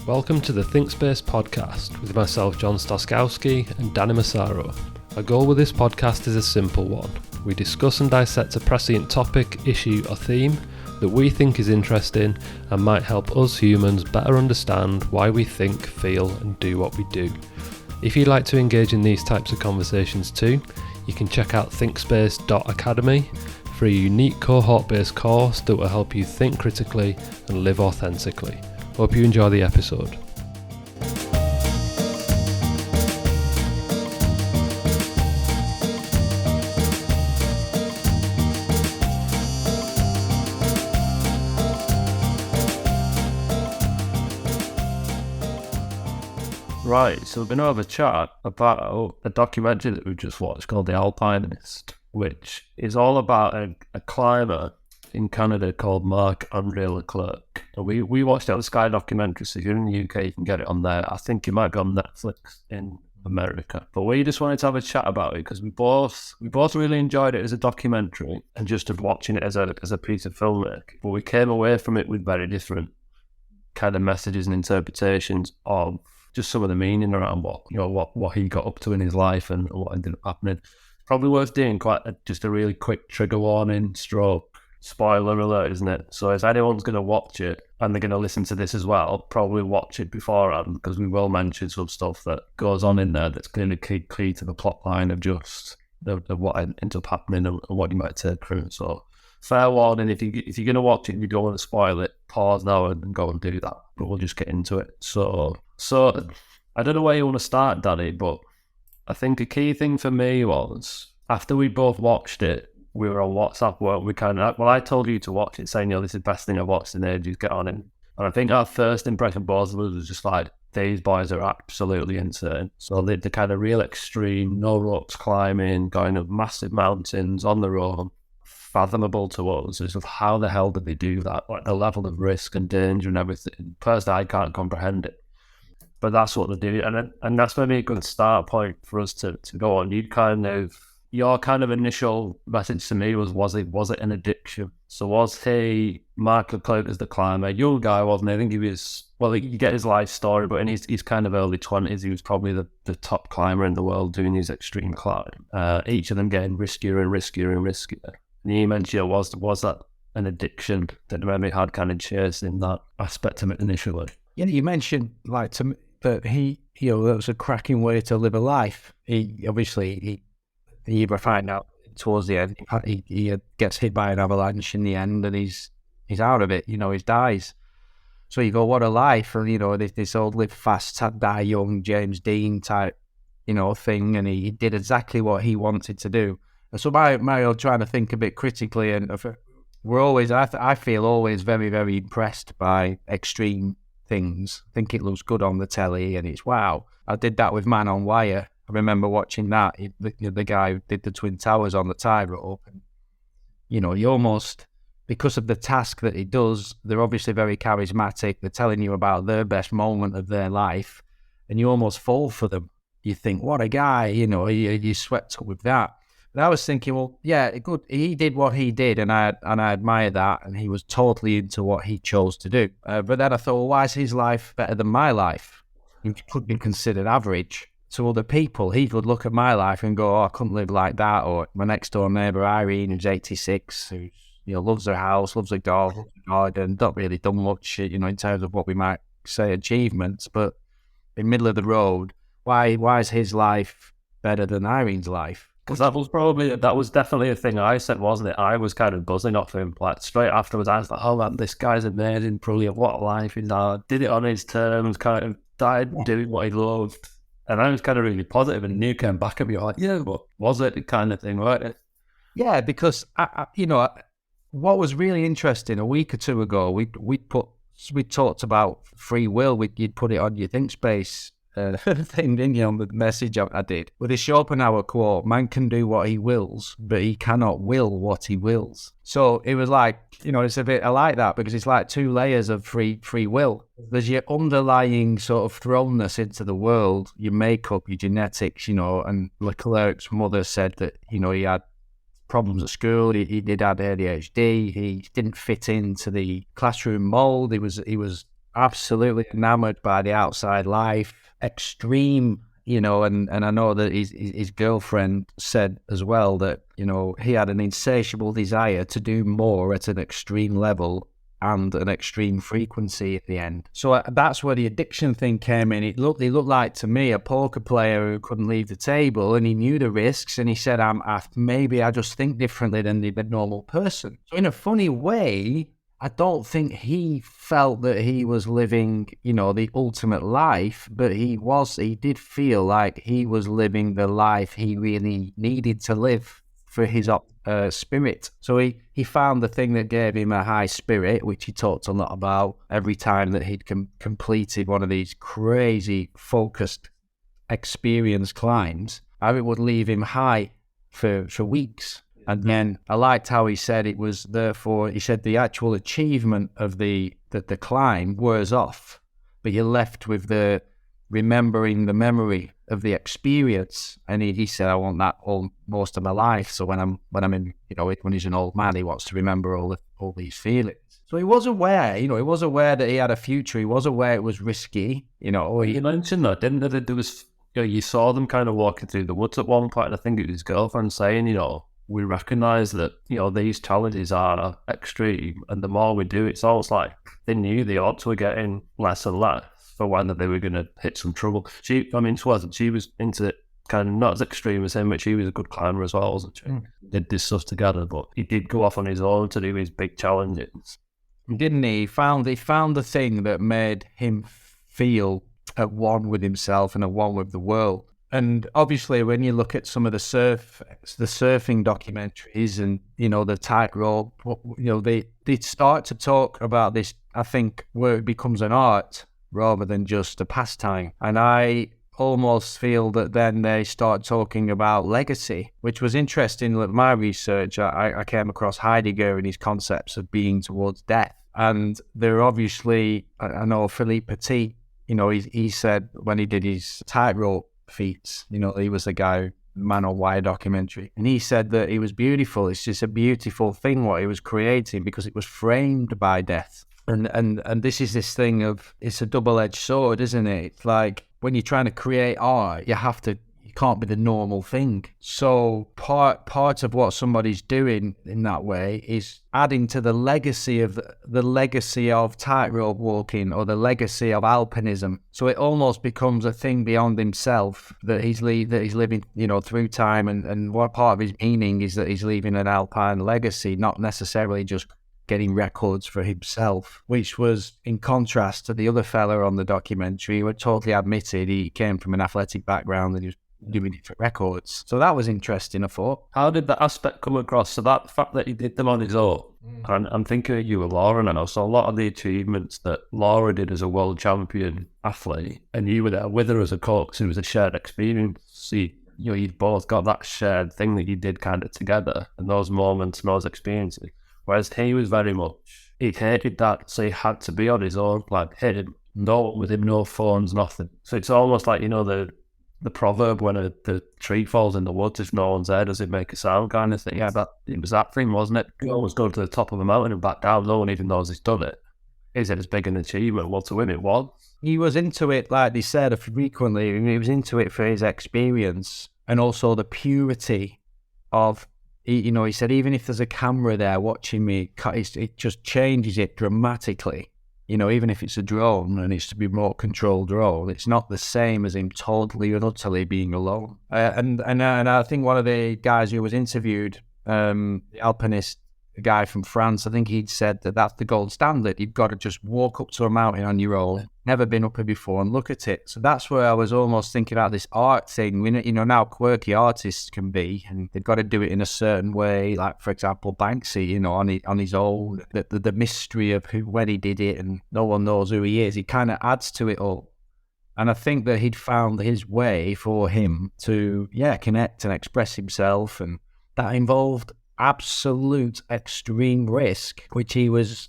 Welcome to the ThinkSpace podcast with myself, John Staskowski, and Danny Massaro. Our goal with this podcast is a simple one. We discuss and dissect a prescient topic, issue, or theme that we think is interesting and might help us humans better understand why we think, feel, and do what we do. If you'd like to engage in these types of conversations too, you can check out thinkspace.academy for a unique cohort-based course that will help you think critically and live authentically. Hope you enjoy the episode. Right, so we're going to have a chat about a documentary that we've just watched called The Alpinist, which is all about a climber in Canada called Marc-André Leclerc. And we watched it on Sky Documentary, so if you're in the UK, you can get it on there. I think it might be on Netflix in America. But we just wanted to have a chat about it because we both really enjoyed it as a documentary and just watching it as a piece of filmmaking. But we came away from it with very different kind of messages and interpretations of just some of the meaning around what he got up to in his life and what ended up happening. Probably worth doing just a really quick trigger warning stroke spoiler alert, isn't it? So if anyone's going to watch it and they're going to listen to this as well, probably watch it beforehand because we will mention some stuff that goes on in there that's clearly key to the plot line of just of what ends up happening and what you might take from it. So fair warning, if you're going to watch it and you don't want to spoil it, pause now and go and do that. But we'll just get into it. So I don't know where you want to start, Danny, but I think a key thing for me was after we both watched it, we were on WhatsApp where I told you to watch it, saying, this is the best thing I've watched in ages, get on it. And I think our first impression, both of us, was just like, these boys are absolutely insane. So the kind of real extreme, no ropes climbing, going up massive mountains on their own, fathomable to us. It's just how the hell did they do that? Like the level of risk and danger and everything. Personally, I can't comprehend it. But that's what they do. And that's maybe a good start point for us to go on. Your kind of initial message to me was it an addiction? So was he, Marc Leclerc as the climber, young guy, wasn't he? I think he was, you get his life story, but in his kind of early 20s, he was probably the top climber in the world doing these extreme climb. Each of them getting riskier and riskier and riskier. And you mentioned, was that an addiction that maybe had kind of chasing that aspect of it initially? Yeah, you mentioned that he, that was a cracking way to live a life. You find out towards the end, he gets hit by an avalanche in the end, and he's out of it. He dies. So you go, what a life! And this old live fast, die young, James Dean type, thing. And he did exactly what he wanted to do. And so Mario trying to think a bit critically, and we're always, I feel always very, very impressed by extreme things. I think it looks good on the telly, and it's wow. I did that with Man on Wire. I remember watching that. The guy who did the Twin Towers on the tightrope. He almost, because of the task that he does, they're obviously very charismatic. They're telling you about their best moment of their life, and you almost fall for them. You think, what a guy, you swept up with that. But I was thinking, well, yeah, good. He did what he did, and I admire that, and he was totally into what he chose to do. But then I thought, well, why is his life better than my life? It could be considered average to other people. He could look at my life and go, I couldn't live like that. Or my next door neighbour Irene, who's 86, who loves her house, loves her dog, and not really done much, in terms of what we might say achievements, but in middle of the road. Why is his life better than Irene's life? Because that was definitely a thing I said, wasn't it? I was kind of buzzing off him. Like straight afterwards, I was like, oh man, this guy's amazing, brilliant, what a life he's had. Did it on his terms, kind of died doing what he loved. And I was kind of really positive, and you came back at me like, yeah, but was it the kind of thing, right? Yeah, because what was really interesting a week or two ago, we talked about free will. You'd put it on your ThinkSpace thing, didn't you, on the message I did. With the Schopenhauer quote, man can do what he wills, but he cannot will what he wills. So it was like, it's a bit, I like that because it's like two layers of free will. There's your underlying sort of thrownness into the world, your makeup, your genetics, and Leclerc's mother said that, he had problems at school. He did have ADHD. He didn't fit into the classroom mold. He was absolutely enamored by the outside life, extreme, and I know that his girlfriend said as well that, he had an insatiable desire to do more at an extreme level and an extreme frequency at the end. So that's where the addiction thing came in. He looked like to me a poker player who couldn't leave the table, and he knew the risks, and he said, maybe I just think differently than the normal person. So in a funny way, I don't think he felt that he was living, the ultimate life, but he did feel like he was living the life he really needed to live for his spirit. So he found the thing that gave him a high spirit, which he talked a lot about every time that he'd completed one of these crazy focused experience climbs, how it would leave him high for weeks. And then I liked how he said it was, therefore, he said the actual achievement of the climb wears off, but you're left with the remembering the memory of the experience. And he said, I want that most of my life. So when I'm in, when he's an old man, he wants to remember all these feelings. So he was aware, he was aware that he had a future. He was aware it was risky, You mentioned that, didn't it? There was, you saw them kind of walking through the woods at one point, and I think it was his girlfriend saying, we recognise that, these challenges are extreme, and the more we do, it's almost like they knew the odds were getting less and less for when they were going to hit some trouble. She was into it kind of not as extreme as him, but she was a good climber as well, wasn't she? Did this stuff together, but he did go off on his own to do his big challenges. Didn't he? He found the thing that made him feel at one with himself and at one with the world. And obviously, when you look at some of the surfing documentaries and, the tightrope, they start to talk about this, I think, where it becomes an art rather than just a pastime. And I almost feel that then they start talking about legacy, which was interesting. With my research, I came across Heidegger and his concepts of being towards death. And they're obviously, I know Philippe Petit, he said when he did his tightrope feats, he was the guy, Man on Wire documentary, and he said that it was beautiful. It's just a beautiful thing what he was creating because it was framed by death. And this is this thing of, it's a double-edged sword, isn't it? It's like when you're trying to create art, you can't be the normal thing. So part of what somebody's doing in that way is adding to the legacy of tightrope walking or the legacy of alpinism. So it almost becomes a thing beyond himself that he's living, through time. And what part of his meaning is that he's leaving an alpine legacy, not necessarily just getting records for himself, which was in contrast to the other fella on the documentary who had totally admitted he came from an athletic background and he was doing it for records. So that was interesting, I thought. How did that aspect come across? So that fact that he did them on his own, and I'm thinking of you with Laura, and I know, so a lot of the achievements that Laura did as a world champion athlete, and you were there with her as a coach, it was a shared experience. So you'd both got that shared thing that you did kind of together, and those moments and those experiences. Whereas he was very much, he hated that, so he had to be on his own, like hated no one with him, no phones, nothing. So it's almost like, the proverb when the tree falls in the woods, if no one's there, does it make a sound kind of thing? Yeah, it was that thing, wasn't it? You always go to the top of a mountain and back down, no one even knows he's done it. Is it as big an achievement? Well, to him it was. He was into it, like they said frequently, he was into it for his experience and also the purity of, he said, even if there's a camera there watching me, it just changes it dramatically. Even if it's a drone and it's a remote control drone, it's not the same as him totally and utterly being alone. And I think one of the guys who was interviewed, the Alpinist, a guy from France, I think he'd said that that's the gold standard. You've got to just walk up to a mountain on your own, never been up here before, and look at it. So that's where I was almost thinking about this art thing. Now quirky artists can be, and they've got to do it in a certain way. Like, for example, Banksy, on his own, the mystery of when he did it, and no one knows who he is. He kind of adds to it all. And I think that he'd found his way for him to, connect and express himself, and that involved absolute extreme risk, which he was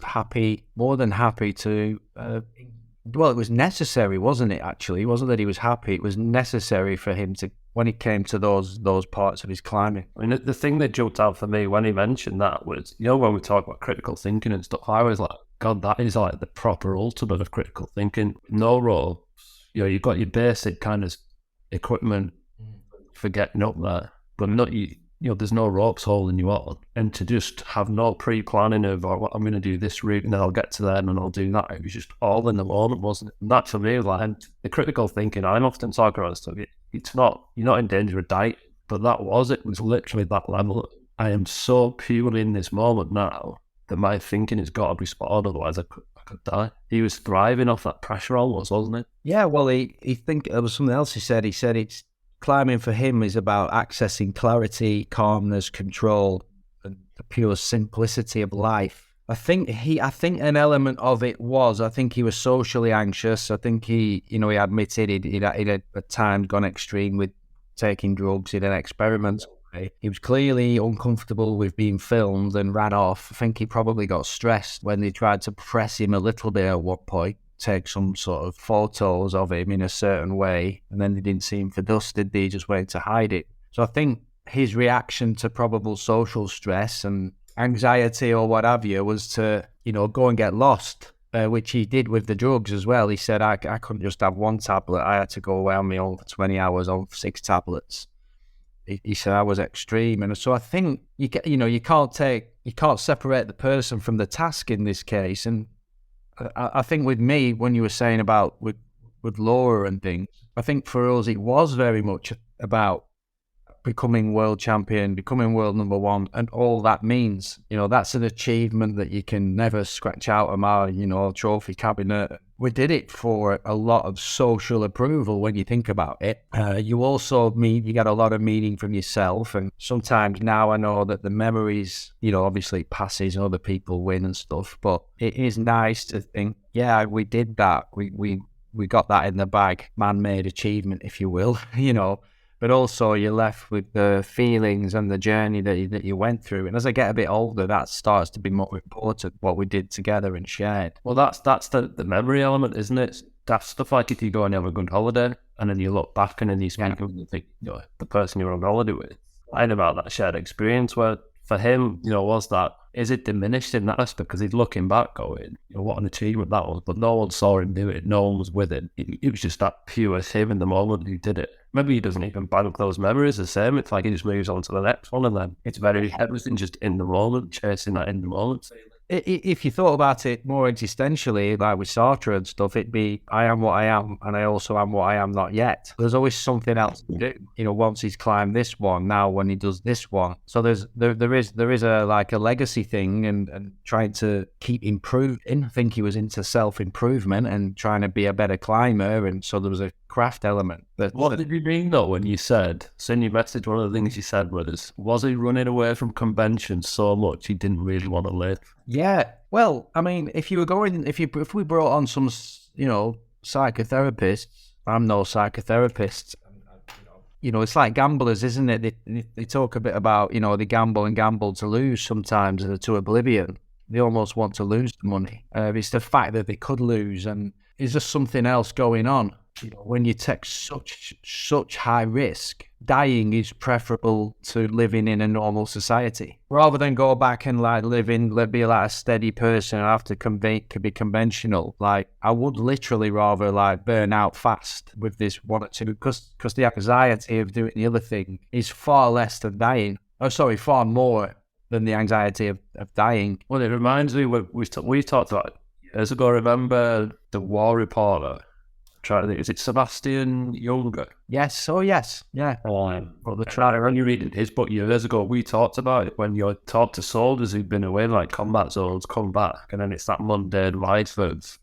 more than happy to, it was necessary, wasn't it, actually? It wasn't that he was happy, it was necessary for him to, when it came to those parts of his climbing. I mean, the thing that jumped out for me when he mentioned that was, when we talk about critical thinking and stuff, I was like, God, that is like the proper ultimate of critical thinking. No ropes. You've got your basic kind of equipment for getting up there, but not there's no ropes holding you on. And to just have no pre-planning of, oh, I'm going to do this route and then I'll get to there and then I'll do that. It was just all in the moment, wasn't it? And that for me, like, and the critical thinking, I'm often talking about stuff. It's not, you're not in danger of dying, but it was literally that level. I am so purely in this moment now that my thinking has got to be spot on, otherwise I could die. He was thriving off that pressure almost, wasn't it? Yeah, well, he think there was something else he said. He said it's climbing for him is about accessing clarity, calmness, control, and the pure simplicity of life. I think an element of it was, I think he was socially anxious. I think he admitted he'd at times gone extreme with taking drugs in an experimental way. He was clearly uncomfortable with being filmed and ran off. I think he probably got stressed when they tried to press him a little bit at one point, take some sort of photos of him in a certain way, and then they didn't see him for dust, did they? Just went to hide it. So I think his reaction to probable social stress and anxiety or what have you was to, go and get lost, which he did with the drugs as well. He said, I couldn't just have one tablet. I had to go away on my own for 20 hours on 6 tablets. He said I was extreme. And so I think, you can't separate the person from the task in this case. And I think with me, when you were saying about with Laura and things, I think for us it was very much about becoming world champion, becoming world number one, and all that means. That's an achievement that you can never scratch out of my, trophy cabinet. We did it for a lot of social approval when you think about it. You also you get a lot of meaning from yourself, and sometimes now I know that the memories, obviously it passes and other people win and stuff, but it is nice to think, yeah, we did that. We got that in the bag, man-made achievement, if you will, But also you're left with the feelings and the journey that you went through. And as I get a bit older, that starts to be more important, what we did together and shared. Well, that's the memory element, isn't it? That's stuff like if you go and have a good holiday and then you look back and then you speak of the person you were on holiday with. I had about that shared experience where for him, is it diminished in that aspect? Because he's looking back going, what an achievement that was. But no one saw him do it. No one was with him. It was just that pure him in the moment who did it. Maybe he doesn't even bank those memories the same. It's like he just moves on to the next one, and then it's everything just in the moment, chasing that in the moment. If you thought about it more existentially, like with Sartre and stuff, it'd be, I am what I am, and I also am what I am not yet. There's always something else to do. Once he's climbed this one, now when he does this one. So there is a legacy thing and trying to keep improving. I think he was into self-improvement and trying to be a better climber, and so there was a craft element. What did you mean though when you said, so in your message, one of the things you said was he running away from convention so much he didn't really want to live? Yeah. Well, I mean, if we brought on some, psychotherapists, I'm no psychotherapist. It's like gamblers, isn't it? They talk a bit about, they gamble to lose sometimes to oblivion. They almost want to lose the money. It's the fact that they could lose, and is there something else going on? When you take such high risk, dying is preferable to living in a normal society. Rather than go back and be like a steady person and have to be conventional. Like, I would literally rather burn out fast with this one or two, because the anxiety of doing the other thing is far less than dying. Far more than the anxiety of dying. Well, it reminds me, we talked about years ago, remember the war reporter? Is it Sebastian Younger? Yes. Oh, yes. Yeah. When you read his book years ago, we talked about it when you talk to soldiers who've been away, like combat zones, come back, and then it's that mundane life of,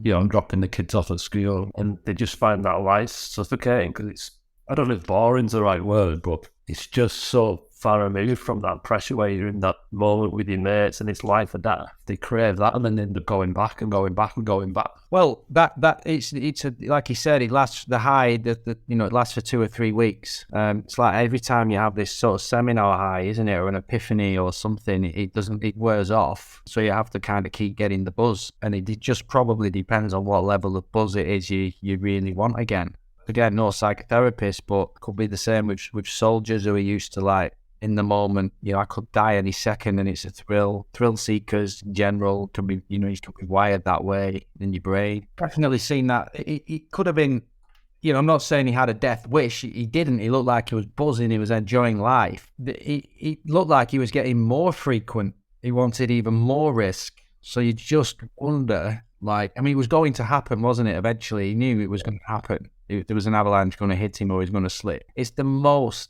dropping the kids off at school, and they just find that life suffocating because it's, I don't know if boring's the right word, but it's just so far removed from that pressure where you're in that moment with your mates and it's life or death. They crave that and then end up going back and going back and going back. Well, that it's like you said, it lasts the high, it lasts for 2 or 3 weeks. It's like every time you have this sort of seminar high, isn't it, or an epiphany or something, it wears off. So you have to kind of keep getting the buzz, and it just probably depends on what level of buzz it is you really want again. Again, no psychotherapist, but could be the same with soldiers who are used to in the moment. You know, I could die any second, and it's a thrill seekers in general can be, you know, you can be wired that way in your brain. Definitely seen that. It could have been, you know, I'm not saying he had a death wish. He didn't. He looked like he was buzzing. He was enjoying life. He looked like he was getting more frequent. He wanted even more risk. So you just wonder, like, I mean, it was going to happen, wasn't it? Eventually, he knew it was going to happen. There was an avalanche going to hit him, or he's going to slip. It's the most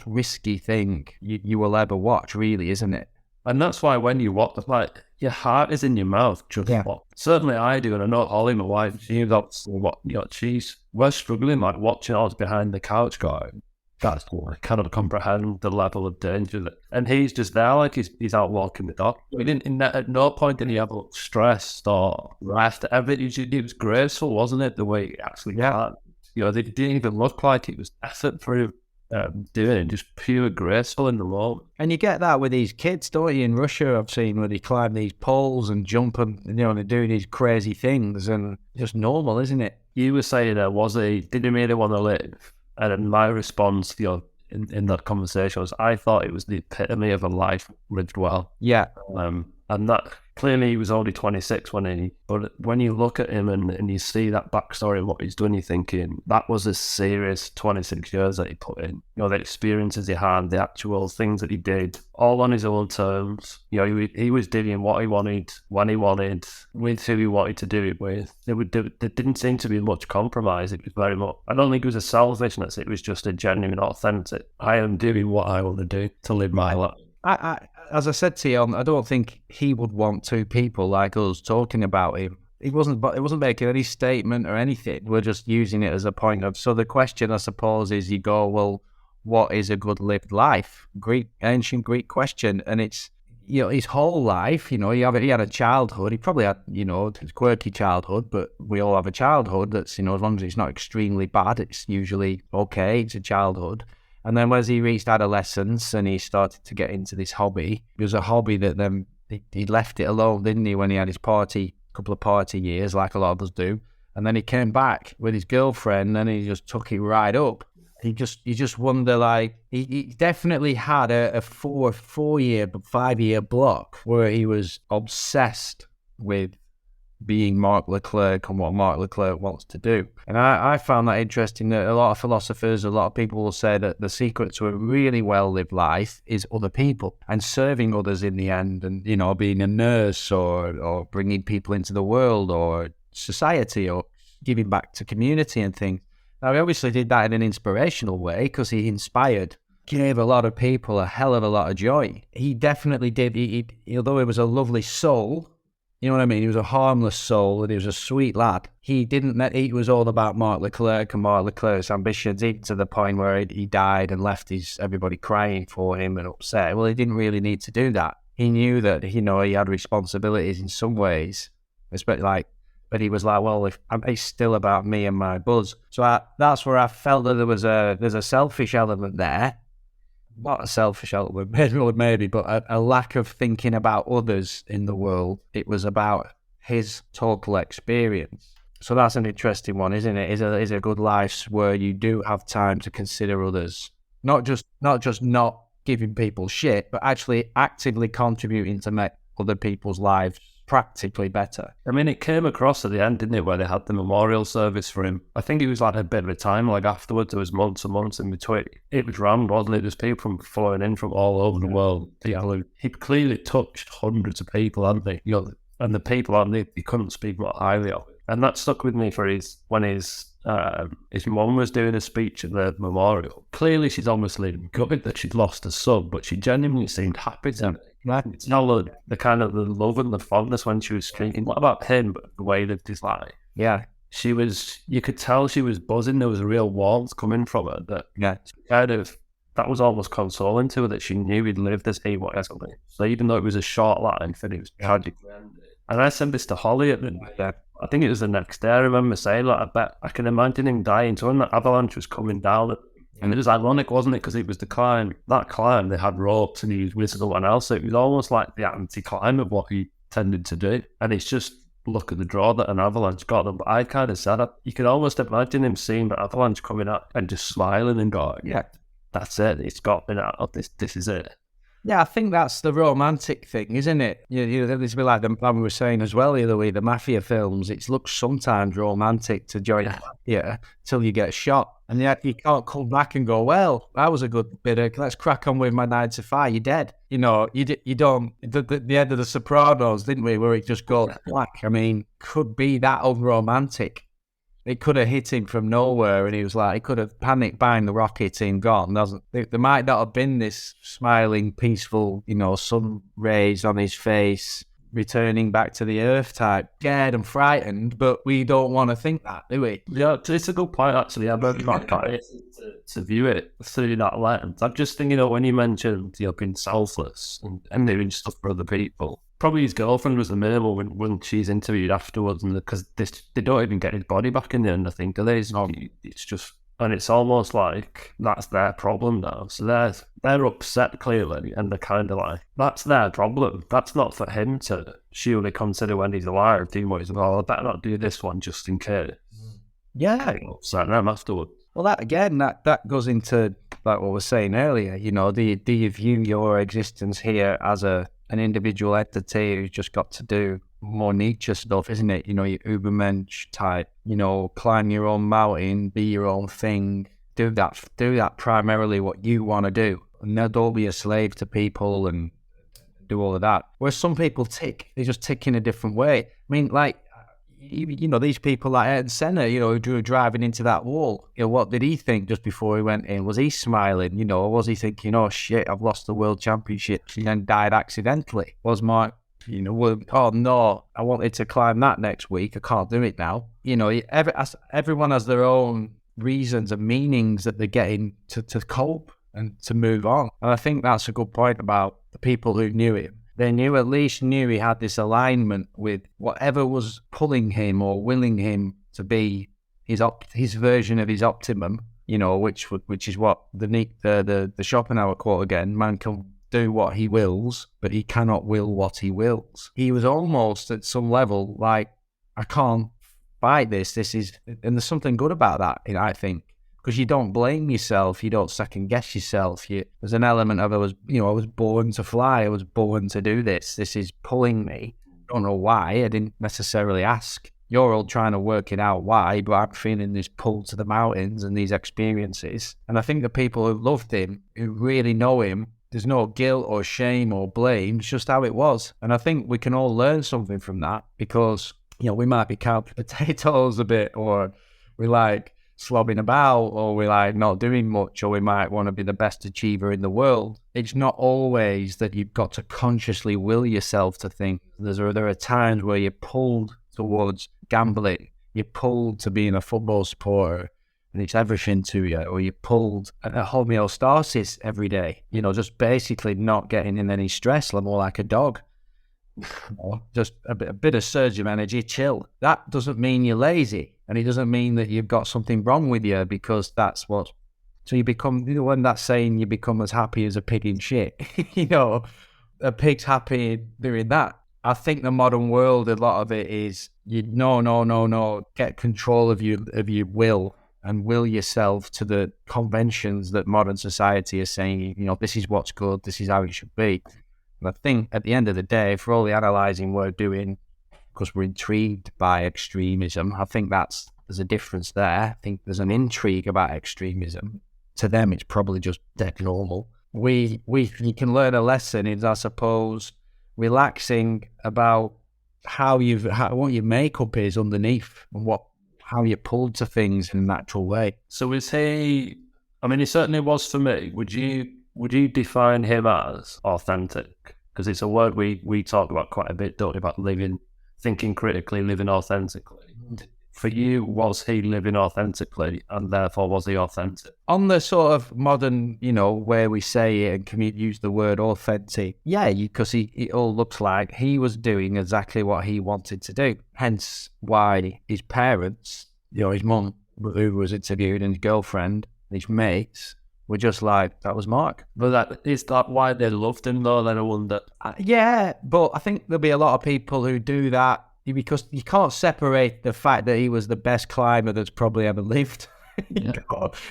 risky thing you will ever watch, really, isn't it? And that's why when you watch, like, your heart is in your mouth. Just what? Certainly I do, and I know Holly, my wife, she's obviously we're struggling, like, watching us behind the couch going, that's what I cannot comprehend the level of danger that, and he's just there, like he's out walking the dog. He didn't, at no point did he ever look stressed or rest. It was graceful, wasn't it? The way he actually got, you know, they didn't even look like it was effort for him. Doing it, just pure graceful in the moment. And you get that with these kids, don't you? In Russia, I've seen where they climb these poles and jump, and you know, they're doing these crazy things, and just normal, isn't it? You were saying, did he really want to live? And then my response, you know, in that conversation was, I thought it was the epitome of a life lived well. Yeah. And that clearly he was only 26 but when you look at him and you see that backstory and what he's done, you're thinking that was a serious 26 years that he put in. You know, the experiences he had, the actual things that he did, all on his own terms. You know, he was doing what he wanted, when he wanted, with who he wanted to do it with. There didn't seem to be much compromise. It was very much, I don't think it was a selfishness, it was just a genuine, authentic, I am doing what I want to do to live my life. As I said to you, I don't think he would want two people like us talking about him. It wasn't making any statement or anything. We're just using it as a point of. So the question, I suppose, is you go, well, what is a good lived life? Ancient Greek question, and it's, you know, his whole life. You know, he had a childhood. He probably had, you know, his quirky childhood, but we all have a childhood that's, you know, as long as it's not extremely bad, it's usually okay. It's a childhood. And then as he reached adolescence and he started to get into this hobby, it was a hobby that then he left it alone, didn't he, when he had his couple of party years, like a lot of us do. And then he came back with his girlfriend and he just took it right up. You just wonder, like, he definitely had a 5-year block where he was obsessed with being Marc Leclerc and what Marc Leclerc wants to do. And I found that interesting, that a lot of philosophers, a lot of people will say that the secret to a really well-lived life is other people and serving others in the end, and, you know, being a nurse or bringing people into the world or society or giving back to community and things. Now, he obviously did that in an inspirational way because he gave a lot of people a hell of a lot of joy. He definitely did. Although he was a lovely soul, you know what I mean? He was a harmless soul and he was a sweet lad. He was all about Marc Leclerc and Marc Leclerc's ambitions, even to the point where he died and left everybody crying for him and upset. Well, he didn't really need to do that. He knew that, you know, he had responsibilities in some ways, especially but he was like, well, it's still about me and my buzz. So that's where I felt that there's a selfish element there. Not a selfish element, maybe, but a lack of thinking about others in the world. It was about his total experience. So that's an interesting one, isn't it? Is a good life where you do have time to consider others, not just not giving people shit, but actually actively contributing to make other people's lives practically better. I mean, it came across at the end, didn't it, where they had the memorial service for him. I think it was like a bit of a time, like afterwards, there was months and months in between. It was rammed, wasn't it? There's people flowing in from all over the world. He clearly touched hundreds of people, hadn't he? You know, and the people on it, he couldn't speak more highly of it. And that stuck with me when his mum was doing a speech at the memorial. Clearly, she's obviously gutted that she'd lost her son, but she genuinely seemed happy to me. Right. It's not the kind of the love and the fondness when she was speaking. What about him, but the way he lived his life? Yeah. You could tell she was buzzing. There was a real warmth coming from her that was almost consoling to her, that she knew he'd lived as he was. So even though it was a short life and it was tragic. And I said this to Holly I think it was the next day. I remember saying, like, I can imagine him dying. So when that avalanche was coming down, and it was ironic, wasn't it? Because it was that climb, they had ropes and he was with someone else. So it was almost like the anti-climb of what he tended to do. And it's just, look at the draw that an avalanche got them. But I kind of said, you could almost imagine him seeing the avalanche coming up and just smiling and going, yeah, that's it. It's got me now. This is it. Yeah, I think that's the romantic thing, isn't it? It's a bit like we were saying as well the other week, the mafia films. It looks sometimes romantic to join the mafia till you get shot. And yet you can't come back and go, well, that was a good bit of, let's crack on with my 9 to 5. You're dead. You don't, the end of The Sopranos, didn't we, where it just goes black. I mean, could be that unromantic. It could have hit him from nowhere, and he was like, he could have panicked buying the rocket and gone. There might not have been this smiling, peaceful, sun rays on his face, returning back to the earth type, scared and frightened, but we don't want to think that, do we? Yeah, it's a good point, actually. I'm very much to view it through that lens. I'm just thinking, when you mentioned, being selfless and doing stuff for other people, probably his girlfriend was the main one when she's interviewed afterwards, and because they don't even get his body back in the end, I think, do they? It's just, and it's almost like that's their problem now. So they're upset clearly, and they're kind of like, that's their problem. That's not for him to surely consider when he's alive, doing what he's like, I better not do this one just in case. Yeah. Upset them afterwards. Well, that goes into like what we were saying earlier. Do you view your existence here as an individual entity who's just got to do more Nietzsche stuff, isn't it? Your Ubermensch type, climb your own mountain, be your own thing, do that primarily what you want to do. And don't be a slave to people and do all of that. Whereas some people they just tick in a different way. I mean, like, these people like Ayrton Senna, who were driving into that wall. What did he think just before he went in? Was he smiling, or was he thinking, oh shit, I've lost the world championship and then died accidentally? Was Mark, oh no, I wanted to climb that next week, I can't do it now. Everyone has their own reasons and meanings that they're getting to cope and to move on. And I think that's a good point about the people who knew him. They at least knew he had this alignment with whatever was pulling him or willing him to be his version of his optimum, which is what the Schopenhauer quote again, man can do what he wills, but he cannot will what he wills. He was almost at some level like, I can't fight this. And there's something good about that, I think. Because you don't blame yourself, you don't second guess yourself. There's an element of I was born to fly, I was born to do this. This is pulling me. I don't know why. I didn't necessarily ask. You're all trying to work it out why, but I'm feeling this pull to the mountains and these experiences. And I think the people who loved him, who really know him, there's no guilt or shame or blame. It's just how it was. And I think we can all learn something from that because we might be counting potatoes a bit, or we like slobbing about, or we like not doing much, or we might want to be the best achiever in the world. It's not always that you've got to consciously will yourself to things. There are times where you're pulled towards gambling, you're pulled to being a football supporter and it's everything to you, or you're pulled at a homeostasis every day, just basically not getting in any stress, more like a dog. Just a bit of surge of energy, chill. That doesn't mean you're lazy, and it doesn't mean that you've got something wrong with you, because that's what. So you become, when that's saying you become as happy as a pig in shit. A pig's happy doing that. I think the modern world, a lot of it is no. Get control of your will and will yourself to the conventions that modern society is saying. This is what's good. This is how it should be. And I think at the end of the day, for all the analysing we're doing, because we're intrigued by extremism, I think there's a difference there. I think there's an intrigue about extremism. To them, it's probably just dead normal. You can learn a lesson in, I suppose, relaxing about what your makeup is underneath and how you're pulled to things in a natural way. So is he? I mean, he certainly was for me. Would you define him as authentic? Because it's a word we talk about quite a bit, don't we, about thinking critically, living authentically. For you, was he living authentically, and therefore was he authentic? On the sort of modern, where we say it and can use the word authentic, yeah, because it all looks like he was doing exactly what he wanted to do. Hence why his parents, his mum, who was interviewed, and his girlfriend, his mates, were just like, that was Mark. But is that why they loved him, though, then I wonder? Yeah, but I think there'll be a lot of people who do that because you can't separate the fact that he was the best climber that's probably ever lived. Yeah.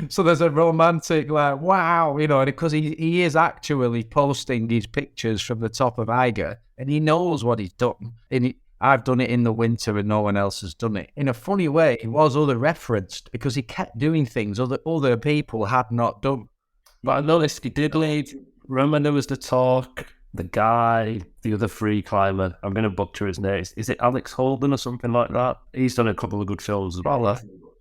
So there's a romantic, like, wow, and because he is actually posting these pictures from the top of Eiger, and he knows what he's done. And I've done it in the winter and no one else has done it. In a funny way, it was other referenced because he kept doing things other people had not done. But I noticed he did leave. Remember there was the talk, the guy, the other free climber, I'm going to butcher his name. Is it Alex Holden or something like that? He's done a couple of good films as well.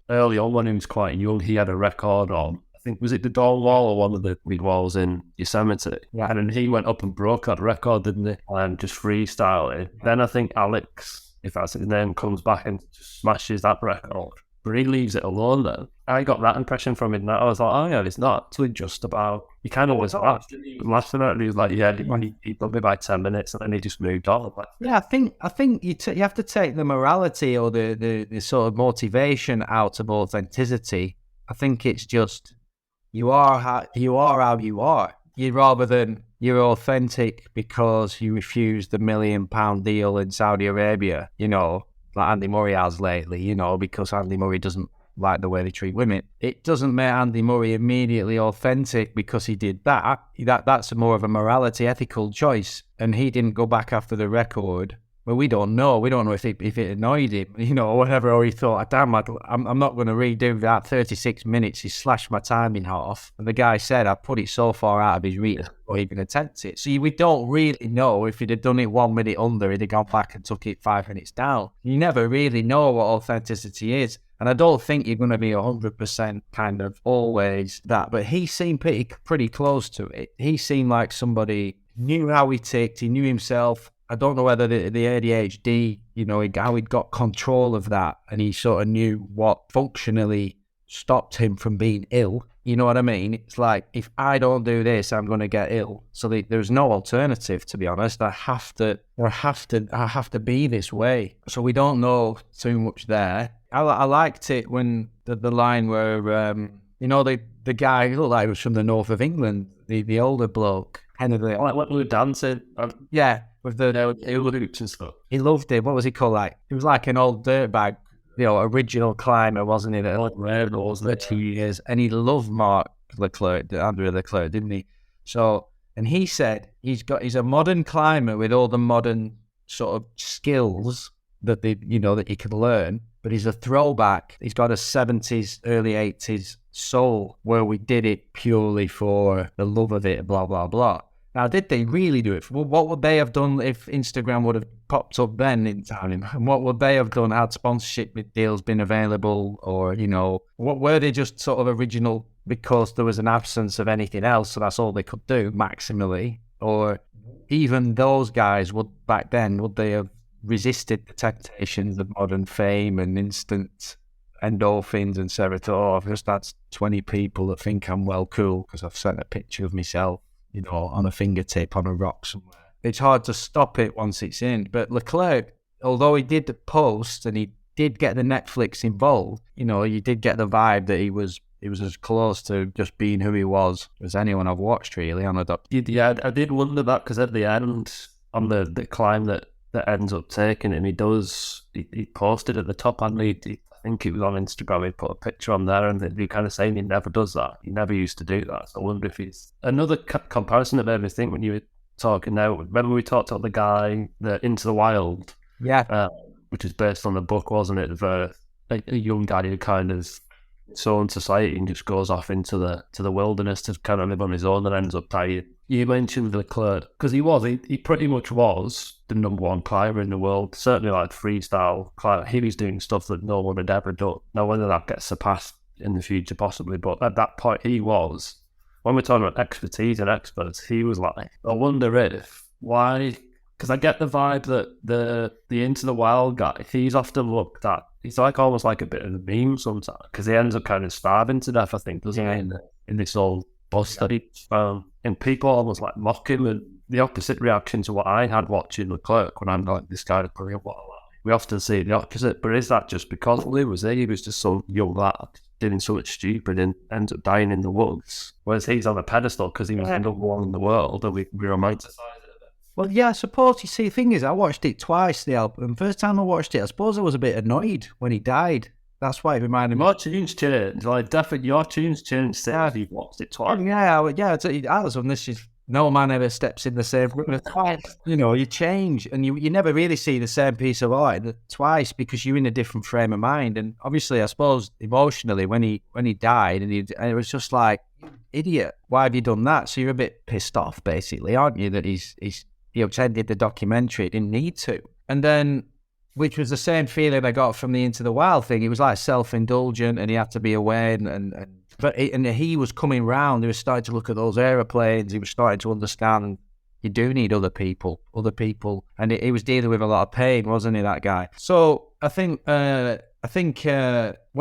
Early on when he was quite young, he had a record on, I think, was it the Dawn Wall or one of the big walls in Yosemite? Yeah. And then he went up and broke that record, didn't he? And just freestyled it. Then I think Alex, if that's his name, comes back and just smashes that record. But he leaves it alone then. I got that impression from him. That I was like, oh yeah, it's not actually just about. He kind of was laughing at it. And he was like, yeah, he done me by 10 minutes, and then he just moved on. Yeah, I think you have to take the morality or the sort of motivation out of authenticity. I think it's just you are how you are. You rather than you're authentic because you refused the £1 million deal in Saudi Arabia, like Andy Murray has lately, because Andy Murray doesn't like the way they treat women. It doesn't make Andy Murray immediately authentic because he did that. That's more of a morality, ethical choice. And he didn't go back after the record. Well, we don't know. We don't know if it annoyed him, or whatever, or he thought, damn, I'm not going to redo that 36 minutes. He slashed my time in half. And the guy said, I put it so far out of his reach or even attempt it. So we don't really know if he'd have done it 1 minute under, he'd have gone back and took it 5 minutes down. You never really know what authenticity is. And I don't think you're going to be 100% kind of always that. But he seemed pretty close to it. He seemed like somebody knew how he ticked. He knew himself. I don't know whether the ADHD, how he'd got control of that, and he sort of knew what functionally stopped him from being ill. You know what I mean? It's like, if I don't do this, I'm going to get ill. So there's no alternative, to be honest. I have to be this way. So we don't know too much there. I liked it when the line where, the guy who looked like he was from the north of England, the older bloke. Like what we were dancing. Yeah. With the hoops and stuff. He loved it. What was he called? Like, he was like an old dirtbag, original climber, wasn't he? That red was 30 years, and he loved Marc-André Leclerc, didn't he? So, and he said he's a modern climber with all the modern sort of skills that that you can learn, but he's a throwback. He's got a 70s, early 80s soul where we did it purely for the love of it, blah blah blah. Now, did they really do it? What would they have done if Instagram would have popped up then in time? And what would they have done had sponsorship deals been available? Or, what were they just sort of original because there was an absence of anything else, so that's all they could do, maximally? Or even those guys, would they have resisted the temptations of modern fame and instant endorphins and serotonin? Oh, I've just had 20 people that think I'm well cool because I've sent a picture of myself, on a fingertip on a rock somewhere. It's hard to stop it once it's in. But Leclerc, although he did the post and he did get the Netflix involved, you did get the vibe that he was as close to just being who he was as anyone I've watched, really, on a doc. Yeah, I did wonder that, because at the end, on the climb that ends up taking him, he posted at the top, and I think it was on Instagram, he put a picture on there, and he kind of saying he never does that. He never used to do that. So I wonder if he's... Another comparison that made me think when you were talking now, remember we talked about the guy, the Into the Wild? Yeah. Which is based on a book, wasn't it? Of a young guy who kind of so in society and just goes off into the wilderness to kind of live on his own and ends up dying. You mentioned Leclerc, because he pretty much was the number one climber in the world, certainly like freestyle climber. He was doing stuff that no one had ever done. Now, whether that gets surpassed in the future, possibly, but at that point he was. When we're talking about expertise and experts, he was like, I wonder why, because I get the vibe that the Into the Wild guy, he's often looked at, he's like almost like a bit of a meme sometimes, because he ends up kind of starving to death, I think, doesn't he, in this old bus that he found. And people almost like mock him, and the opposite reaction to what I had watching Leclerc when I'm like, this guy, we often see the opposite. But is that just because he was just some young lad doing something stupid and ends up dying in the woods, whereas he's on a pedestal because he was the number one in the world, and we romanticise it a bit? Well, yeah, I suppose. The thing is, I watched it twice, the album. First time I watched it, I suppose I was a bit annoyed when he died. That's why it reminded me. Your tunes changed. Like, definitely, your tunes changed since you've watched it twice. It has. And this is no man ever steps in the same room twice. You know, you change, and you never really see the same piece of art twice because you're in a different frame of mind. And obviously, I suppose emotionally, when he died, and it was just like, idiot, why have you done that? So you're a bit pissed off, basically, aren't you? That he attended the documentary, he didn't need to, and then. Which was the same feeling I got from the Into the Wild thing. It was like self-indulgent, and he had to be aware. But he was coming round. He was starting to look at those aeroplanes. He was starting to understand you do need other people, and he was dealing with a lot of pain, wasn't he? That guy. So I think when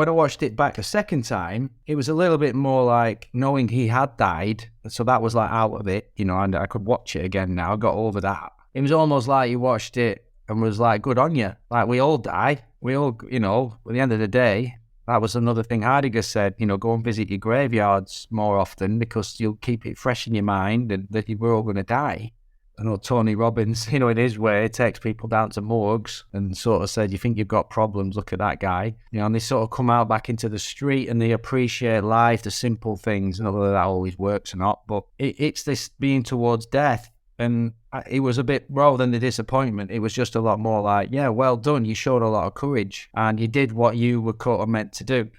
I watched it back a second time, it was a little bit more like knowing he had died. So that was like out of it, you know. And I could watch it again now. I got over that. It was almost like you watched it and was like, good on you. Like, we all die. We all, you know, at the end of the day, that was another thing Heidegger said, you know, go and visit your graveyards more often because you'll keep it fresh in your mind and that we're all going to die. I know Tony Robbins, you know, in his way, takes people down to morgues and sort of said, you think you've got problems, look at that guy. You know, and they sort of come out back into the street and they appreciate life, the simple things, not whether that always works or not, but it's this being towards death. And it was a bit, rather than the disappointment, it was just a lot more like, yeah, well done. You showed a lot of courage and you did what you were kind of meant to do.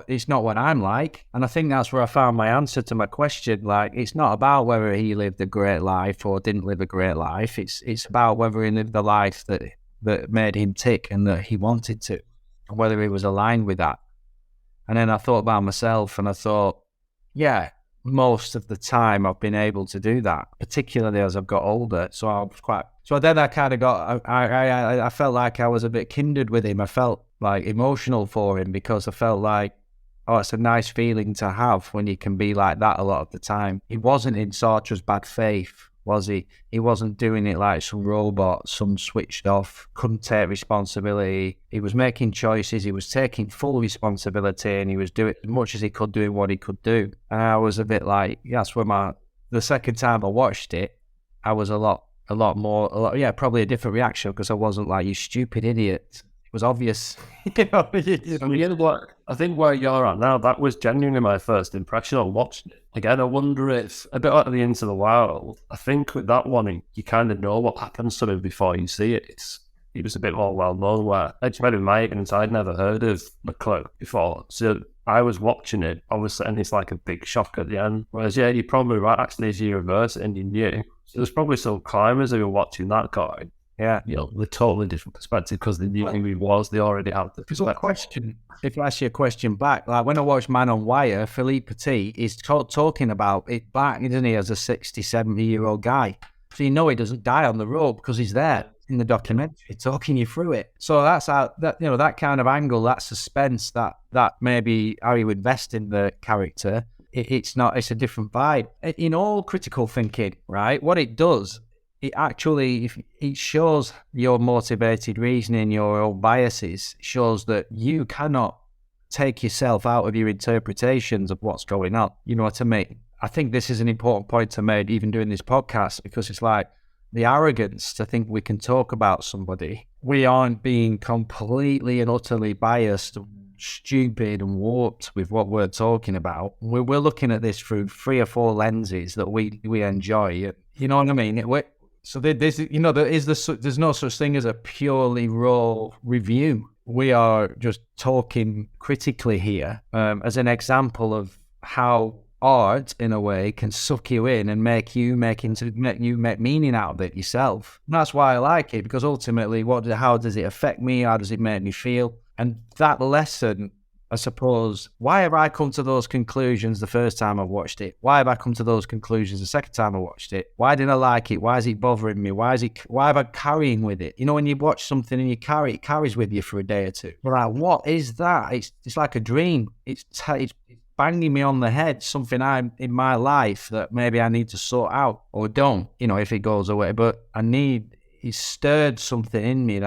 It's not what I'm like. And I think that's where I found my answer to my question. Like, it's not about whether he lived a great life or didn't live a great life. It's about whether he lived the life that made him tick and that he wanted to, and whether he was aligned with that. And then I thought about myself and I thought, yeah, most of the time I've been able to do that, particularly as I've got older. So then I kind of got, I felt like I was a bit kindred with him. I felt like emotional for him because I felt like, oh, it's a nice feeling to have when you can be like that a lot of the time. He wasn't in Sartre's bad faith, was he? He wasn't doing it like some robot, some switched off, couldn't take responsibility. He was making choices. He was taking full responsibility, and he was doing as much as he could, doing what he could do. And I was a bit like, that's where the second time I watched it, I was probably a different reaction because I wasn't like, you stupid idiot. It was obvious. You know what? I think where you're at now, that was genuinely my first impression on watching it. Again, I wonder if, a bit like the Into the Wild, I think with that one, you kind of know what happens to him before you see it. It was a bit more well-known, where I just met with my ignorance, I'd never heard of Leclerc before. So I was watching it, obviously, and it's like a big shock at the end. Whereas, yeah, you're probably right, actually, as you reverse it and you knew. So there's probably some climbers who were watching that guy. Yeah, you know, the totally different perspective because they knew who he was. They already had the perspective. If I ask you a question back, like when I watched Man on Wire, Philippe Petit is talking about it back, isn't he, as a 60, 70-year-old guy. So you know he doesn't die on the road because he's there in the documentary talking you through it. So that's that kind of angle, that suspense, that maybe how you invest in the character. It's a different vibe. In all critical thinking, right? What it does, it shows your motivated reasoning, your own biases. It shows that you cannot take yourself out of your interpretations of what's going on. You know what I mean? I think this is an important point to make, even doing this podcast, because it's like the arrogance to think we can talk about somebody. We aren't being completely and utterly biased, stupid and warped with what we're talking about. We're looking at this through 3 or 4 lenses that we enjoy. You know what I mean? So there's no such thing as a purely raw review. We are just talking critically here as an example of how art, in a way, can suck you in and make you make meaning out of it yourself. And that's why I like it, because ultimately, how does it affect me? How does it make me feel? And that lesson, I suppose, why have I come to those conclusions the first time I watched it? Why have I come to those conclusions the second time I watched it? Why didn't I like it? Why is it bothering me? Why am I carrying with it? You know, when you watch something and it carries with you for a day or two. You're like, what is that? It's like a dream. It's banging me on the head, something I'm in my life that maybe I need to sort out or don't, you know, if it goes away. But it stirred something in me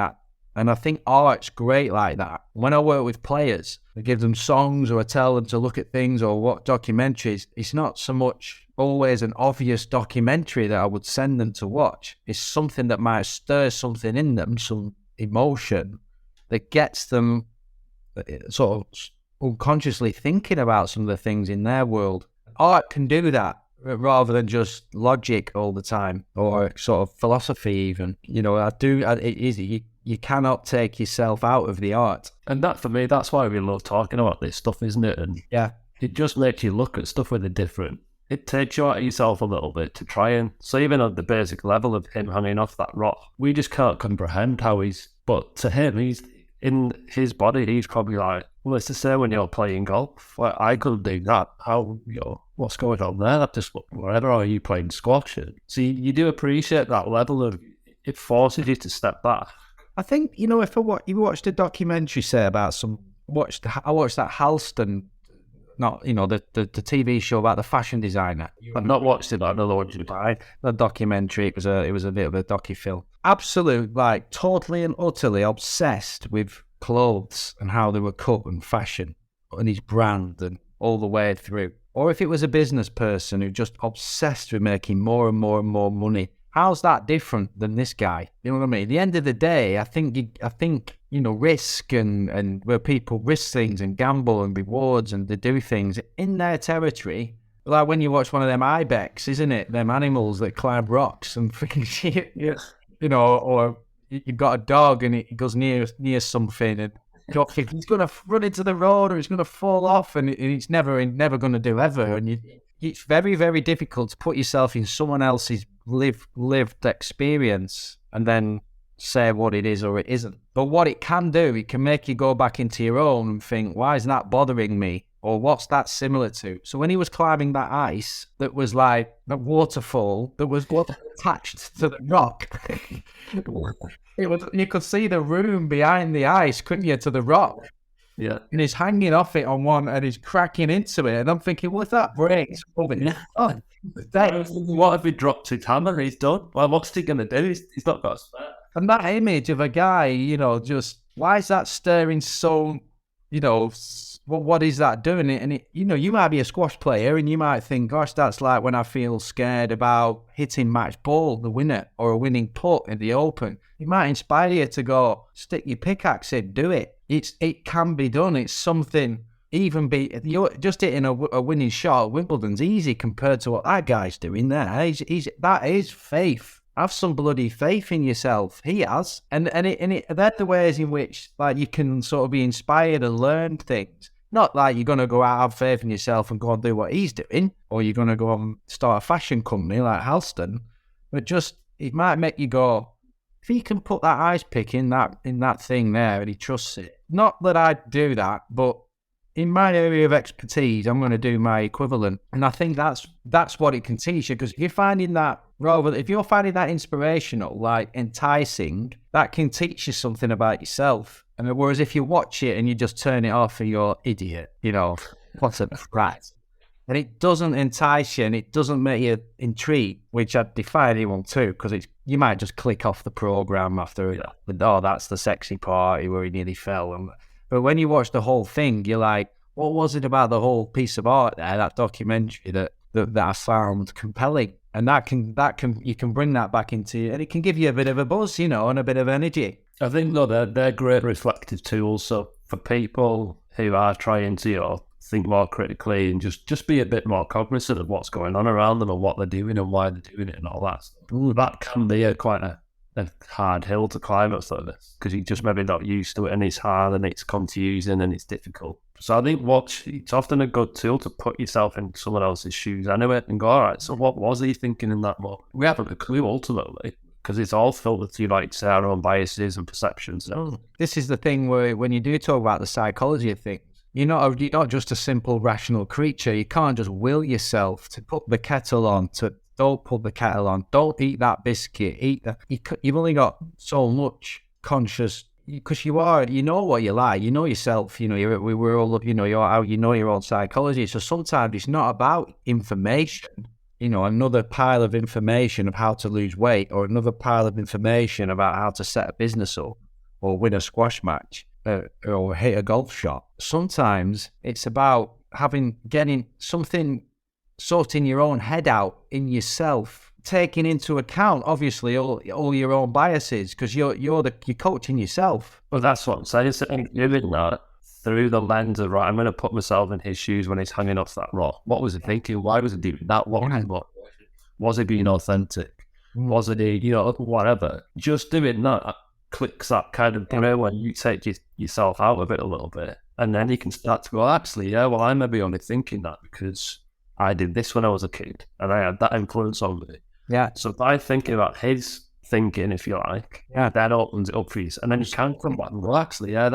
and I think art's great like that. When I work with players, I give them songs or I tell them to look at things or watch documentaries. It's not so much always an obvious documentary that I would send them to watch. It's something that might stir something in them, some emotion that gets them sort of unconsciously thinking about some of the things in their world. Art can do that rather than just logic all the time or sort of philosophy even. You cannot take yourself out of the art. And that, for me, that's why we love talking about this stuff, isn't it? And yeah, it just makes you look at stuff with a different. It takes you out of yourself a little bit to try and. So even at the basic level of him hanging off that rock, we just can't comprehend how he's. But to him, he's in his body. He's probably like, well, it's the same when you're playing golf. Well, I couldn't do that. How what's going on there? That just whatever. Are you playing squash? So you do appreciate that level of. It forces you to step back. I think if you watched a documentary, say about I watched that Halston. Not, the TV show about the fashion designer. I've not watched it, but another one to buy. The documentary, it was a bit of a docu-film. Absolute, totally and utterly obsessed with clothes and how they were cut and fashion and his brand and all the way through. Or if it was a business person who just obsessed with making more and more and more money. How's that different than this guy? You know what I mean? At the end of the day, I think risk and where people risk things and gamble and rewards and they do things in their territory. Like when you watch one of them ibex, isn't it? Them animals that climb rocks and freaking shit. Or you've got a dog and it goes near something and he's going to run into the road or he's going to fall off and it's never going to do ever. And it's very, very difficult to put yourself in someone else's lived experience and then say what it is or it isn't. But what it can do, it can make you go back into your own and think, why is that bothering me? Or what's that similar to? So when he was climbing that ice that was like a waterfall that was attached to the rock, you could see the room behind the ice, couldn't you, to the rock? Yeah. And he's hanging off it on one and he's cracking into it. And I'm thinking, well, if that breaks, what if he dropped his hammer? He's done. Well, what's he going to do? He's not got a spare. And that image of a guy, just, why is that stirring so, what is that doing? And you might be a squash player and you might think, gosh, that's like when I feel scared about hitting match ball, the winner, or a winning putt in the Open. It might inspire you to go, stick your pickaxe in, do it. It can be done. It's something, you're just hitting a winning shot at Wimbledon's easy compared to what that guy's doing there. That is faith. Have some bloody faith in yourself. He has. And they're the ways in which you can sort of be inspired and learn things. Not like you're going to go out, have faith in yourself and go and do what he's doing, or you're going to go and start a fashion company like Halston, but just, it might make you go, if he can put that ice pick in that thing there and he trusts it. Not that I'd do that, but in my area of expertise, I'm going to do my equivalent. And I think that's what it can teach you, because if you're finding that inspirational, enticing, that can teach you something about yourself. And whereas if you watch it and you just turn it off and you're idiot, what's a right? And it doesn't entice you and it doesn't make you intrigued, which I'd defy anyone to, because you might just click off the program after it. Oh, that's the sexy party where he nearly fell. But when you watch the whole thing, you're like, what was it about the whole piece of art there, that documentary that I found compelling? And you can bring that back into, and it can give you a bit of a buzz, and a bit of energy. I think they're great reflective tools. So for people who are trying to think more critically and just be a bit more cognizant of what's going on around them and what they're doing and why they're doing it and all that stuff. That can be quite a hard hill to climb up like this, because you're just maybe not used to it and it's hard and it's confusing and it's difficult. So I think it's often a good tool to put yourself in someone else's shoes anyway and go, all right, so what was he thinking in that moment? We haven't a clue ultimately, because it's all filtered through, our own biases and perceptions. This is the thing where when you do talk about the psychology of things, you're not just a simple rational creature. You can't just will yourself to put the kettle on, don't put the kettle on, don't eat that biscuit, eat that. You've only got so much conscious, because you know what you like, you know yourself, we're all, your own psychology. So sometimes it's not about information, another pile of information of how to lose weight, or another pile of information about how to set a business up or win a squash match. Or hit a golf shot. Sometimes it's about getting something, sorting your own head out in yourself, taking into account obviously all your own biases, because you're coaching yourself. Well, that's what I'm saying. So doing that, through the lens of, right, I'm going to put myself in his shoes when he's hanging off that rock. What was he thinking? Why was he doing that? Was he being authentic? Was it, whatever? Just doing that clicks that kind of brain when you take yourself out of it a little bit. And then you can start to go, actually, well, I may be only thinking that because I did this when I was a kid and I had that influence on me. Yeah. So by thinking about his thinking, if you like, that opens it up for you. And then you can come back and go, actually, I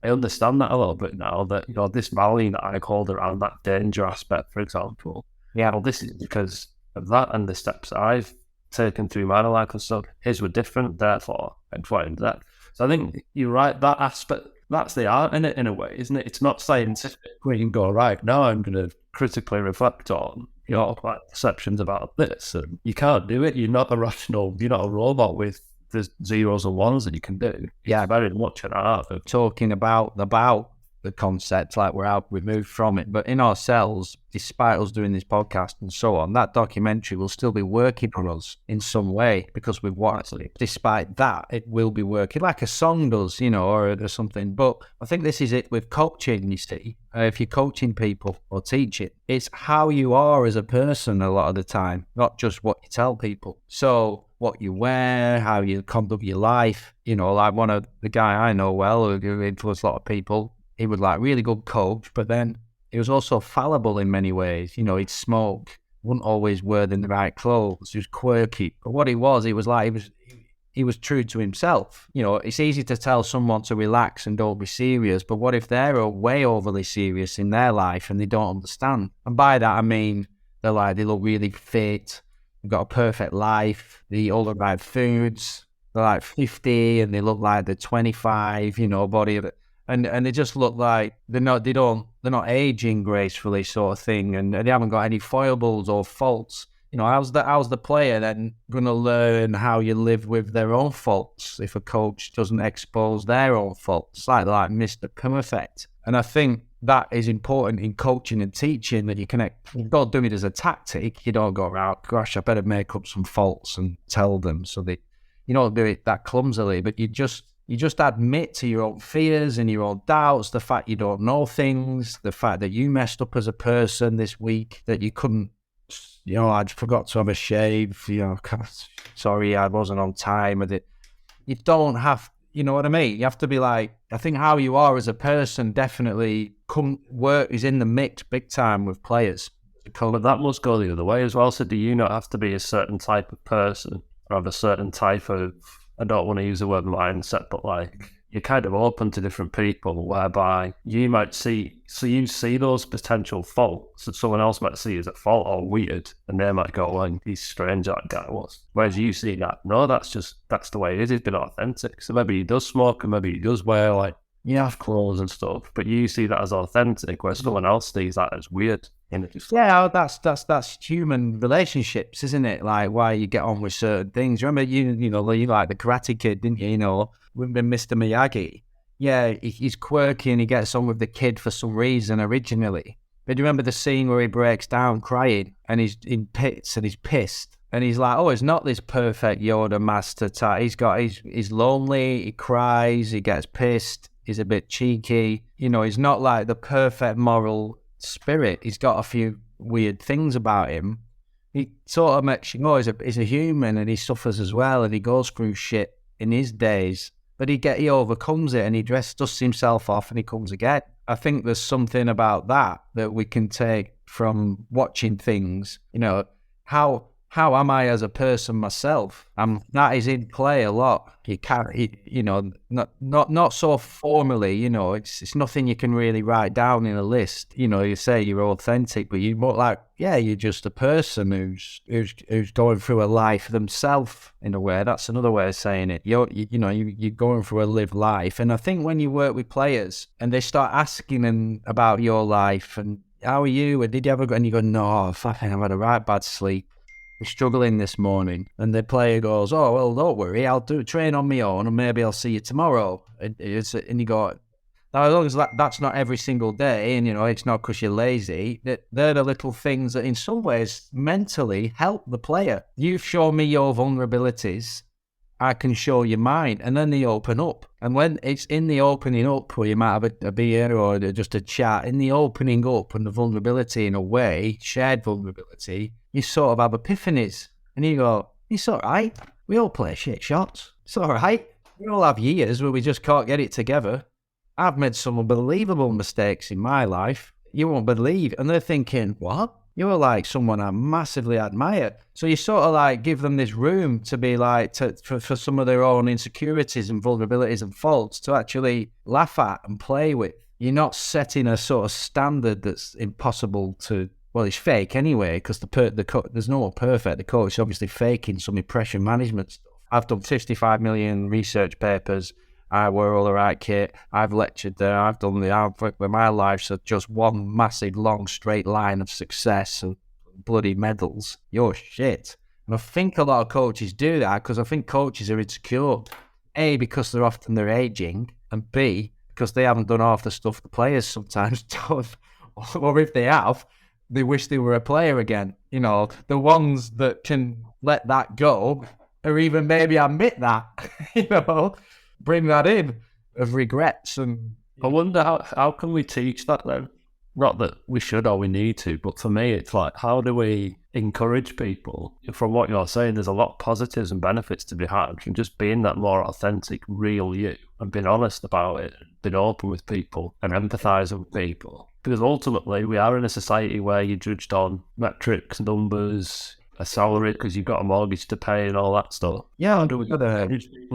understand that a little bit now, that, this value that I called around that danger aspect, for example. Yeah, well, this is because of that and the steps I've taken through my life and stuff. His were different, therefore, and that. So I think you're right, that aspect, that's the art in it, in a way, isn't it? It's not scientific where you can go, right, now I'm going to critically reflect on your perceptions about this. And you can't do it. You're not a robot with the zeros and ones that you can do. Yeah, very much an art of talking about the concept, like we moved from it. But in ourselves, despite us doing this podcast and so on, that documentary will still be working for us in some way because we've watched it. Despite that, it will be working like a song does, or something. But I think this is it with coaching, you see. If you're coaching people or teaching, it's how you are as a person a lot of the time, not just what you tell people. So what you wear, how you conduct your life, like one of the guy I know well, who influenced a lot of people, he was like really good coach, but then he was also fallible in many ways. He'd smoke, wouldn't always wear the right clothes. He was quirky. But what he was true to himself. It's easy to tell someone to relax and don't be serious, but what if they're way overly serious in their life and they don't understand? And by that, I mean, they look really fit, they've got a perfect life, they eat all the right foods, they're like 50 and they look like they're 25, body of it. And they just look like they're not aging gracefully, sort of thing, and they haven't got any foibles or faults. How's the player then going to learn how you live with their own faults if a coach doesn't expose their own faults, like Mr. Perfect? And I think that is important in coaching and teaching, that you don't do it as a tactic. You don't go around, gosh, I better make up some faults and tell them, so that you don't do it that clumsily, but you just admit to your own fears and your own doubts, the fact you don't know things, the fact that you messed up as a person this week, that you couldn't, I forgot to have a shave, sorry, I wasn't on time. You don't have, you know what I mean? You have to be like, I think how you are as a person definitely work is in the mix big time with players. But that must go the other way as well. So do you not have to be a certain type of person or have a certain type of, I don't want to use the word mindset, but you're kind of open to different people, whereby you might see those potential faults that someone else might see as a fault or weird, and they might go, well, he's strange, that guy was. Whereas you see that, no, that's the way it is, he's been authentic. So maybe he does smoke, and maybe he does wear clothes and stuff, but you see that as authentic, whereas someone else sees that as weird. That's human relationships, isn't it? Like why you get on with certain things. Remember, you like the Karate Kid, didn't you? With Mr. Miyagi. Yeah, he's quirky and he gets on with the kid for some reason originally. But do you remember the scene where he breaks down crying and he's in pits and he's pissed? And he's like, it's not this perfect Yoda master type. He's lonely, he cries, he gets pissed, he's a bit cheeky. He's not like the perfect moral spirit. He's got a few weird things about him. He sort of makes you know he's a human and he suffers as well and he goes through shit in his days. But he overcomes it and he dusts himself off and he comes again. I think there's something about that we can take from watching things. How am I as a person myself? That is in play a lot. You can't, not so formally. It's nothing you can really write down in a list. You say you're authentic, but you're more like, you're just a person who's going through a life themselves in a way. That's another way of saying it. You're going through a lived life, and I think when you work with players and they start asking them about your life and how are you and did you ever go, and you go, no, fucking, I've had a right bad sleep. I'm struggling this morning, and the player goes, oh, well, don't worry, I'll train on my own, and maybe I'll see you tomorrow. And you go, now, as long as that's not every single day, and it's not because you're lazy, they're the little things that in some ways mentally help the player. You've shown me your vulnerabilities, I can show you mine. And then they open up. And when it's in the opening up, where you might have a beer or just a chat, in the opening up and the vulnerability in a way, shared vulnerability, you sort of have epiphanies. And you go, it's all right. We all play shit shots. It's all right. We all have years where we just can't get it together. I've made some unbelievable mistakes in my life. You won't believe. And they're thinking, what? You're like someone I massively admire. So you sort of like give them this room to be like, for some of their own insecurities and vulnerabilities and faults to actually laugh at and play with. You're not setting a sort of standard that's impossible to, well, it's fake anyway, because there's no one perfect. The coach is obviously faking some impression management stuff. I've done 55 million research papers. I wear all the right kit. I've lectured there. I've done my life's just one massive, long, straight line of success and bloody medals. You're shit. And I think a lot of coaches do that because I think coaches are insecure. A, because they're aging, and B, because they haven't done half the stuff the players sometimes do. Or if they have, they wish they were a player again. You know, the ones that can let that go, or even maybe admit that, you know, bring that in of regrets. And I wonder how can we teach that then? Not that we should or we need to, but for me, it's like, how do we encourage people? From what you're saying, there's a lot of positives and benefits to be had from just being that more authentic, real you, and being honest about it, being open with people and empathising with people. Because ultimately, we are in a society where you're judged on metrics, numbers, a salary because you've got a mortgage to pay and all that stuff. Yeah, how do we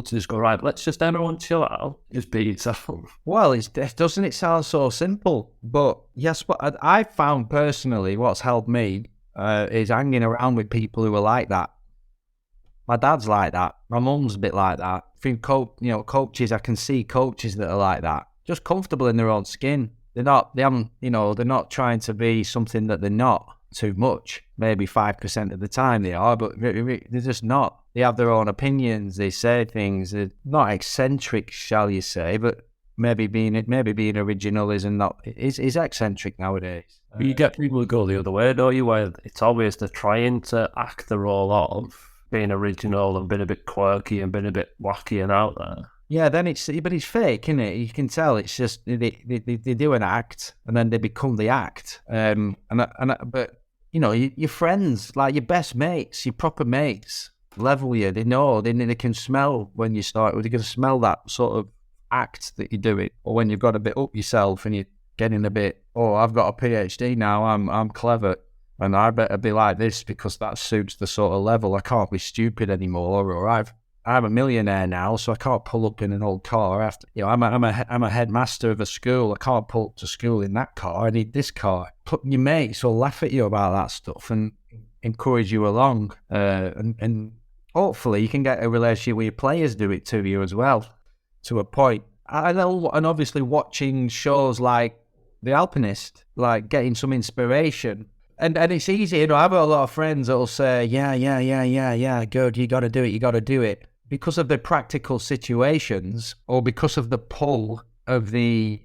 just go, right, let's just everyone chill out, just be yourself? Well, doesn't it sound so simple? But yes, what I found personally, what's helped me is hanging around with people who are like that. My dad's like that. My mum's a bit like that. I think coaches, I can see coaches that are like that, just comfortable in their own skin. They're not trying to be something that they're not too much. Maybe 5% of the time they are, but they're just not. They have their own opinions. They say things. They're not eccentric, shall you say? But maybe being original is eccentric nowadays. But you get people who go the other way, don't you? Where it's obvious they're trying to act the role of being original and being a bit quirky and being a bit wacky and out there. Yeah, then it's fake, isn't it? You can tell it's just they do an act and then they become the act. But you know, your friends, like your best mates, your proper mates, level you. They know, they can smell when you start. They can smell that sort of act that you're doing, or when you've got a bit up yourself and you're getting a bit. Oh, I've got a PhD now. I'm clever, and I better be like this because that suits the sort of level. I can't be stupid anymore, or I'm a millionaire now, so I can't pull up in an old car. I'm a headmaster of a school. I can't pull up to school in that car. I need this car. Your mates will laugh at you about that stuff and encourage you along. And hopefully you can get a relationship where your players do it to you as well, to a point. And obviously watching shows like The Alpinist, like getting some inspiration. And it's easy, you know, I've got a lot of friends that will say, yeah, good, you got to do it. Because of the practical situations, or because of the pull of the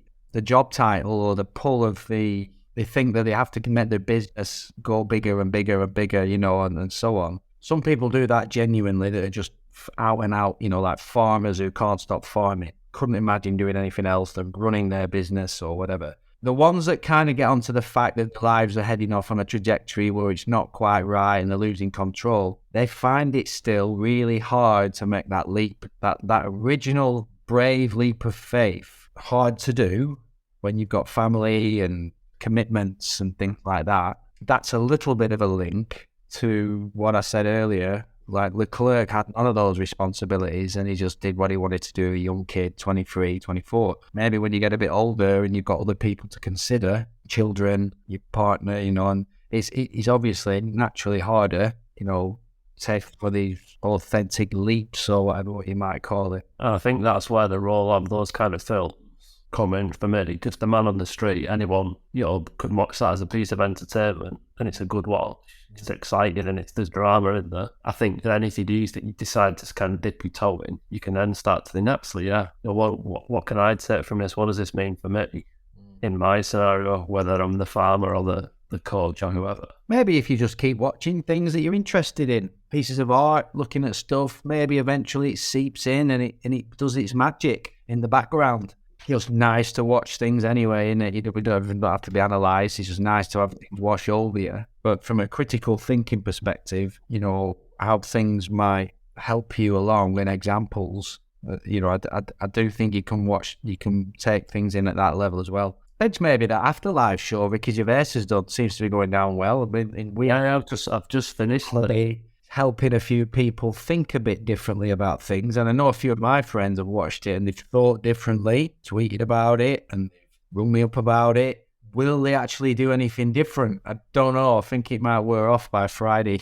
job title, or the pull of they think that they have to make their business go bigger and bigger and bigger, you know, and so on. Some people do that genuinely, that are just out and out, you know, like farmers who can't stop farming. Couldn't imagine doing anything else than running their business or whatever. The ones that kind of get onto the fact that their lives are heading off on a trajectory where it's not quite right and they're losing control, they find it still really hard to make that leap, that original brave leap of faith. Hard to do when you've got family and commitments and things like that. That's a little bit of a link to what I said earlier. Like Leclerc had none of those responsibilities and he just did what he wanted to do, a young kid, 23, 24. Maybe when you get a bit older and you've got other people to consider, children, your partner, you know, and it's obviously naturally harder, you know, take for these authentic leaps or whatever what you might call it. I think that's where the role of those kind of films come in for me. Just a man on the street, anyone, you know, could watch that as a piece of entertainment and it's a good watch. It's exciting and there's drama in there. I think that anything you decide to kind of dip your toe in, you can then start to think, absolutely, yeah, you know, what can I take from this? What does this mean for me in my scenario, whether I'm the farmer or the coach or whoever? Maybe if you just keep watching things that you're interested in, pieces of art, looking at stuff. Maybe eventually it seeps in and it does its magic in the background. It's just nice to watch things anyway, and it don't have to be analysed. It's just nice to have things wash over you. But from a critical thinking perspective, you know, how things might help you along in examples, you know, I do think you can take things in at that level as well. It's maybe that Afterlife show Ricky Gervais has done seems to be going down well. I mean, I've just finished it. Helping a few people think a bit differently about things. And I know a few of my friends have watched it and they've thought differently, tweeted about it, and rung me up about it. Will they actually do anything different? I don't know. I think it might wear off by Friday.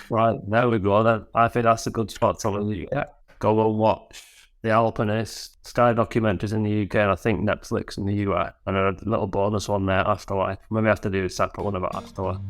Right, there we go then. I think that's a good spot to leave. Yeah. Go and watch The Alpinist, Sky Documentaries in the UK, and I think Netflix in the US, and a little bonus one there, Afterlife. Maybe I have to do a separate one about Afterlife.